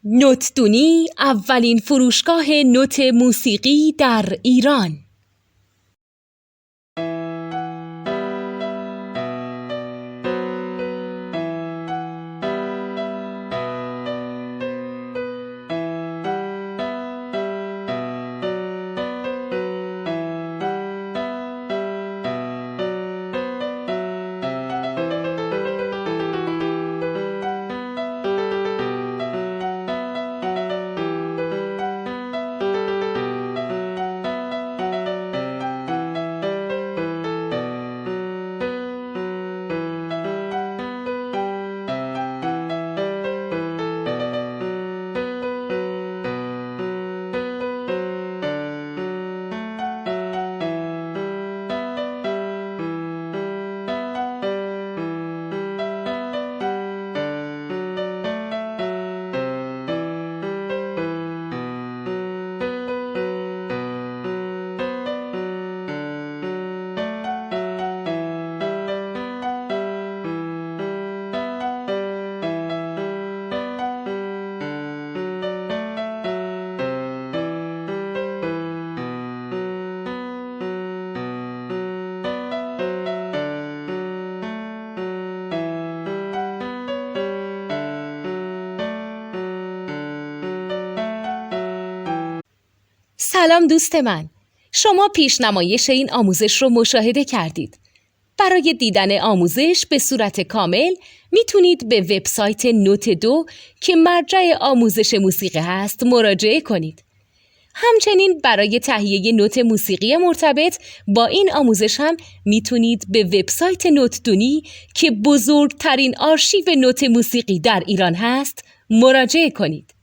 نوتدونی اولین فروشگاه نوت موسیقی در ایران. سلام دوست من، شما پیشنمایش این آموزش رو مشاهده کردید. برای دیدن آموزش به صورت کامل میتونید به وبسایت نوت2 که مرجع آموزش موسیقی هست مراجعه کنید. همچنین برای تهیه نوت موسیقی مرتبط با این آموزش هم میتونید به وبسایت نوتدونی که بزرگترین آرشیو نوت موسیقی در ایران هست مراجعه کنید.